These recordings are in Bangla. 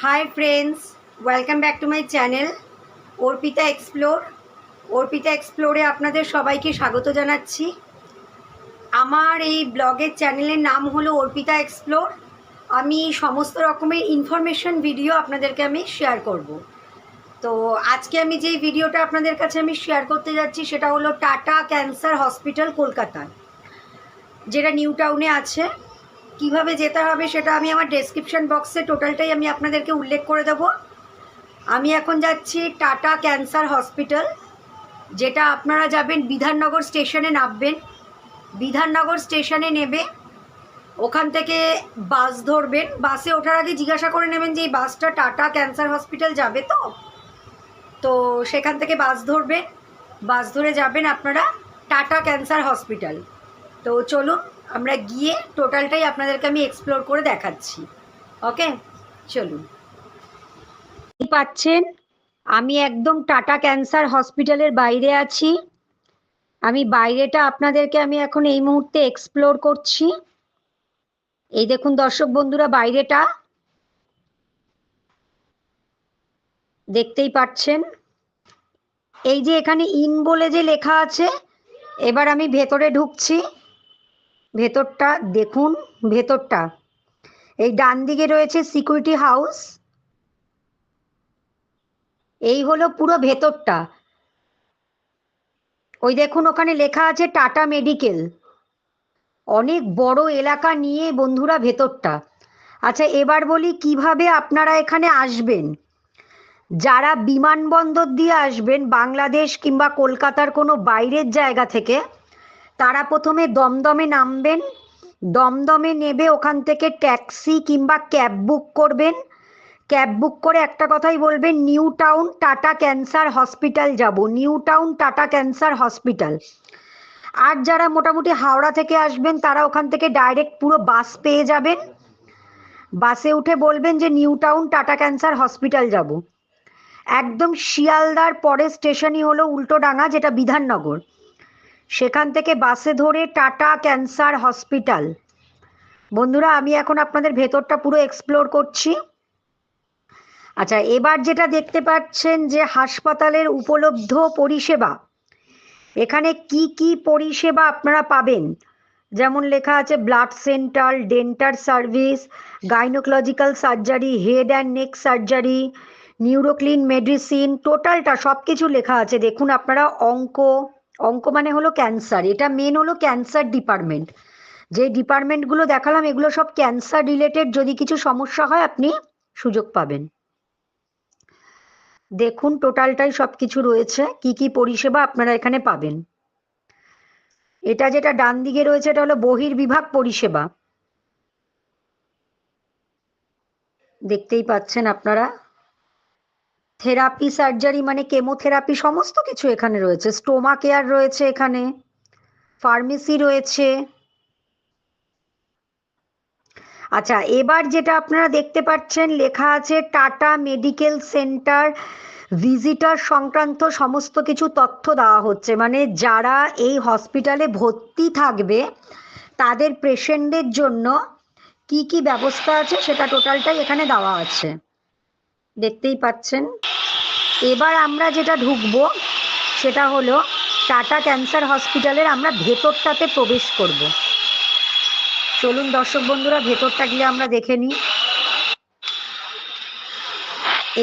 High friends, welcome back to my channel Arpita Explore. Arpita এক্সপ্লোরে আপনাদের সবাইকে স্বাগত জানাচ্ছি। আমার এই ব্লগের চ্যানেলের নাম হলো অর্পিতা এক্সপ্লোর। আমি সমস্ত রকমের ইনফরমেশন ভিডিও আপনাদেরকে আমি শেয়ার করব। তো আজকে আমি যেই ভিডিওটা আপনাদের কাছে আমি শেয়ার করতে যাচ্ছি সেটা হলো টাটা ক্যান্সার হসপিটাল কলকাতা, যেটা নিউ টাউনে আছে। কিভাবে যেতে হবে সেটা আমি আমার ডেসক্রিপশন বক্সে টোটালটাই আমি আপনাদেরকে উল্লেখ করে দেবো। আমি এখন যাচ্ছি টাটা ক্যান্সার হসপিটাল, যেটা আপনারা যাবেন বিধাননগর স্টেশনে নামবেন। বিধাননগর স্টেশনে নেবে ওখান থেকে বাস ধরবেন। বাসে ওঠার আগে জিজ্ঞাসা করে নেবেন যে এই বাসটা টাটা ক্যান্সার হসপিটাল যাবে। তো সেখান থেকে বাস ধরবেন, বাস ধরে যাবেন আপনারা টাটা ক্যান্সার হসপিটাল। তো চলুন আমরা গিয়ে টোটালটাই আপনাদেরকে আমি এক্সপ্লোর করে দেখাচ্ছি। ওকে, চলুন। পাচ্ছেন আমি একদম টাটা ক্যান্সার হসপিটালের বাইরে আছি। আমি বাইরেটা আপনাদেরকে আমি এখন এই মুহূর্তে এক্সপ্লোর করছি। এই দেখুন দর্শক বন্ধুরা, বাইরেটা দেখতেই পাচ্ছেন। এই যে এখানে ইন বলে যে লেখা আছে, এবার আমি ভেতরে ঢুকছি। ভেতরটা দেখুন, ভেতরটা এই ডান দিকে রয়েছে সিকিউরিটি হাউস। এই হলো পুরো ভেতরটা। ওই দেখুন ওখানে লেখা আছে টাটা মেডিকেল। অনেক বড় এলাকা নিয়ে বন্ধুরা ভেতরটা। আচ্ছা, এবার বলি কিভাবে আপনারা এখানে আসবেন। যারা বিমানবন্দর দিয়ে আসবেন বাংলাদেশ কিংবা কলকাতার কোনো বাইরের জায়গা থেকে, তারা প্রথমে দমদমে নামবেন। দমদমে নেবে ওখান থেকে ট্যাক্সি কিংবা ক্যাব বুক করবেন। ক্যাব বুক করে একটা কথাই বলবেন, New Town Tata cancer hospital যাব, New Town Tata cancer hospital. আর যারা মোটামুটি হাওড়া থেকে আসবেন তারা ওখান থেকে ডাইরেক্ট পুরো বাস পেয়ে যাবেন। বাসে উঠে বলবেন যে new Town Tata cancer hospital যাব। একদম শিয়ালদার পরের স্টেশনই হলো উল্টোডাঙা, যেটা বিধাননগর। সেখান থেকে বাসে ধরে টাটা ক্যান্সার হসপিটাল। বন্ধুরা, আমি এখন আপনাদের ভেতরটা পুরো এক্সপ্লোর করছি। আচ্ছা, এবার যেটা দেখতে পাচ্ছেন যে হাসপাতালের উপলব্ধ পরিষেবা, এখানে কি কি পরিষেবা আপনারা পাবেন। যেমন লেখা আছে blood centre, dental service, gynaecological surgery, head and neck surgery, neuroclinic medicine, টোটালটা সব কিছু লেখা আছে। দেখুন আপনারা, অঙ্ক মানে হলো ক্যান্সার। এটা মেন হলো ক্যান্সার ডিপার্টমেন্ট। যে ডিপার্টমেন্টগুলো দেখালাম এগুলো সব ক্যান্সার রিলেটেড। যদি কিছু সমস্যা হয় আপনি সুযোগ পাবেন। দেখুন টোটালটাই সব কিছু রয়েছে, কি কি পরিষেবা আপনারা এখানে পাবেন। এটা যেটা ডান দিকে রয়েছে এটা হলো বহির্বিভাগ পরিষেবা। দেখতেই পাচ্ছেন আপনারা। থেরাপি সার্জারি মানে কেমোথেরাপি, সমস্ত কিছু এখানে রয়েছে। স্টোমা কেয়ার রয়েছে এখানে, ফার্মেসি রয়েছে। আচ্ছা, এবার যেটা আপনারা দেখতে পাচ্ছেন লেখা আছে টাটা মেডিকেল সেন্টার ভিজিটার সংক্রান্ত সমস্ত কিছু তথ্য দেওয়া হচ্ছে। মানে যারা এই হসপিটালে ভর্তি থাকবে তাদের পেশেন্টদের জন্য কি কি ব্যবস্থা আছে সেটা টোটালটাই এখানে দেওয়া আছে, দেখতেই পাচ্ছেন। এবার আমরা যেটা ঢুকবো সেটা হলো টাটা ক্যান্সার হসপিটালের আমরা ভেতরটাতে প্রবেশ করব। চলুন দর্শক বন্ধুরা, ভেতরটা গিয়ে আমরা দেখে নিই।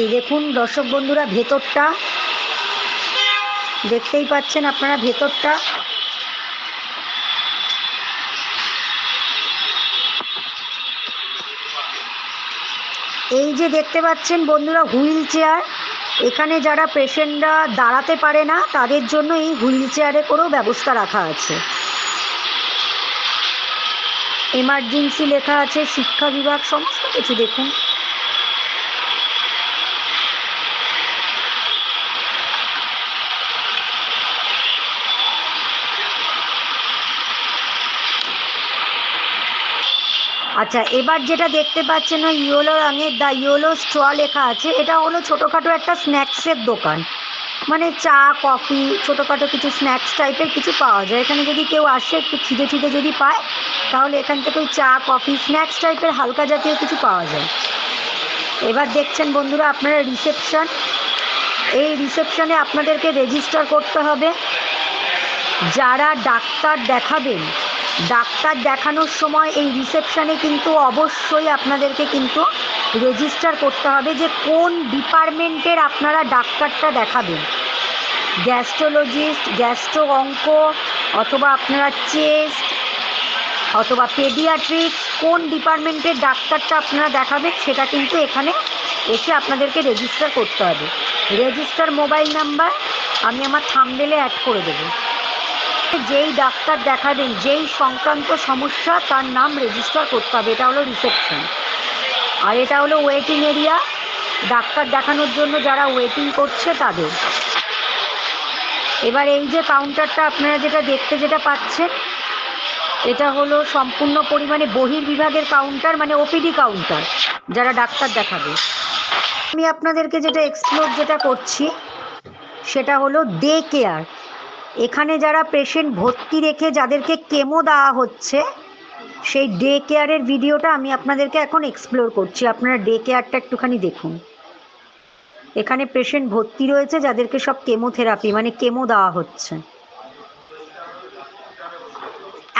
এই দেখুন দর্শক বন্ধুরা, ভেতরটা দেখতেই পাচ্ছেন আপনারা। ভেতরটা এই যে দেখতে পাচ্ছেন বন্ধুরা, হুইল চেয়ার। এখানে যারা পেশেন্টরা দাঁড়াতে পারে না তাদের জন্য এই হুইল চেয়ারে করেও ব্যবস্থা রাখা আছে। এমার্জেন্সি লেখা আছে, শিক্ষা বিভাগ, সমস্ত কিছু দেখুন। আচ্ছা, এবার যেটা দেখতে পাচ্ছেন ওই ইয়েলো রঙের দ্য ইয়েলো স্ট্র লেখা আছে, এটা হলো ছোটোখাটো একটা স্ন্যাক্সের দোকান। মানে চা কফি ছোটোখাটো কিছু স্ন্যাক্স টাইপের কিছু পাওয়া যায় এখানে। যদি কেউ আসে একটু খিদে খিদে যদি পায় তাহলে এখান থেকে ওই চা কফি স্ন্যাক্স টাইপের হালকা জাতীয় কিছু পাওয়া যায়। এবার দেখছেন বন্ধুরা আপনারা রিসেপশন, এই রিসেপশনে আপনাদেরকে রেজিস্টার করতে হবে। যারা ডাক্তার দেখাবেন, ডাক্তার দেখানোর সময় এই রিসেপশনে কিন্তু অবশ্যই আপনাদেরকে কিন্তু রেজিস্টার করতে হবে যে কোন ডিপার্টমেন্টের আপনারা ডাক্তারটা দেখাবেন। গ্যাস্ট্রোলজিস্ট, গ্যাস্ট্রো অঙ্ক, অথবা আপনারা চেস্ট, অথবা পেডিয়াট্রিক্স, কোন ডিপার্টমেন্টের ডাক্তারটা আপনারা দেখাবেন সেটা কিন্তু এখানে এসে আপনাদেরকে রেজিস্টার করতে হবে। রেজিস্টার মোবাইল নাম্বার আমি আমার থাম্বনেলে অ্যাড করে দেবো। যেই ডাক্তার দেখাবেন, যেই সংক্রান্ত সমস্যা তার নাম রেজিস্টার করতে হবে। এটা হলো রিসেপশন। আর এটা হলো ওয়েটিং এরিয়া, ডাক্তার দেখানোর জন্য যারা ওয়েটিং করছে তাদের। এবার এই যে কাউন্টারটা আপনারা যেটা পাচ্ছেন, এটা হলো সম্পূর্ণ পরিমাণে বহির্বিভাগের কাউন্টার, মানে ওপিডি কাউন্টার যারা ডাক্তার দেখাবে। আমি আপনাদেরকে এক্সপ্লোর করছি সেটা হলো ডে কেয়ার। এখানে যারা পেশেন্ট ভর্তি রেখে যাদেরকে কেমো দেওয়া হচ্ছে, সেই ডে কেয়ারের ভিডিওটা আমি আপনাদেরকে এখন এক্সপ্লোর করছি। আপনারা ডে কেয়ারটা একটুখানি দেখুন। এখানে পেশেন্ট ভর্তি রয়েছে যাদেরকে সব কেমোথেরাপি মানে কেমো দেওয়া হচ্ছে।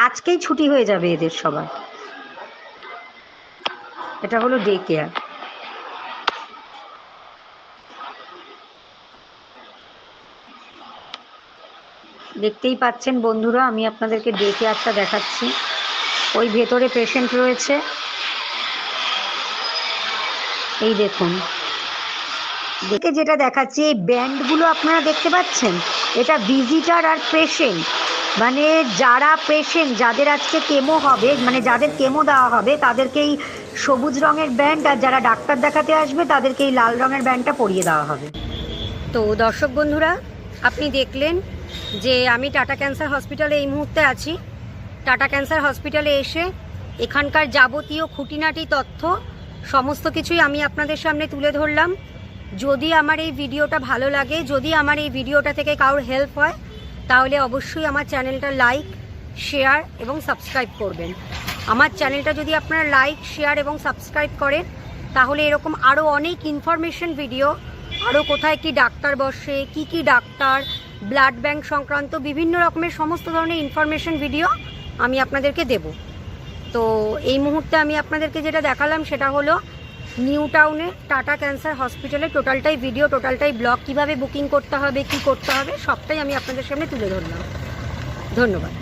আজকেই ছুটি হয়ে যাবে এদের সবার। এটা হলো ডে কেয়ার। দেখতেই পাচ্ছেন বন্ধুরা, আমি আপনাদেরকে ডে কেয়ারটা দেখাচ্ছি। ওই ভেতরে পেশেন্ট রয়েছে, এই দেখুন। দেখে যেটা দেখাচ্ছি, এই ব্যান্ডগুলো আপনারা দেখতে পাচ্ছেন, এটা ভিজিটার আর পেশেন্ট, মানে যারা পেশেন্ট, যাদের আজকে কেমো হবে, মানে যাদের কেমো দেওয়া হবে তাদেরকে এই সবুজ রঙের ব্যান্ড, আর যারা ডাক্তার দেখাতে আসবে তাদেরকে এই লাল রঙের ব্যান্ডটা পরিয়ে দেওয়া হবে। তো দর্শক বন্ধুরা, আপনি দেখলেন যে আমি টাটা ক্যান্সার হসপিটালে এই মুহূর্তে আছি। টাটা ক্যান্সার হসপিটালে এসে এখানকার যাবতীয় খুঁটিনাটি তথ্য সমস্ত কিছুই আমি আপনাদের সামনে তুলে ধরলাম। যদি আমার এই ভিডিওটা ভালো লাগে, যদি আমার এই ভিডিওটা থেকে কারোর হেল্প হয়, তাহলে অবশ্যই আমার চ্যানেলটা লাইক, শেয়ার এবং সাবস্ক্রাইব করবেন। আমার চ্যানেলটা যদি আপনারা লাইক, শেয়ার এবং সাবস্ক্রাইব করেন, তাহলে এরকম আরও অনেক ইনফরমেশন ভিডিও, আরও কোথায় কি ডাক্তার বসে, কি ডাক্তার, ব্লাড ব্যাংক সংক্রান্ত বিভিন্ন রকমের সমস্ত ধরনের ইনফরমেশন ভিডিও আমি আপনাদেরকে দেব। তো এই মুহূর্তে আমি আপনাদেরকে যেটা দেখালাম সেটা হলো নিউ টাউনে টাটা ক্যান্সার হসপিটালে টোটালটাই ভিডিও, টোটালটাই ব্লগ, কিভাবে বুকিং করতে হবে, কি করতে হবে, সবটাই আমি আপনাদের সামনে তুলে ধরলাম। ধন্যবাদ।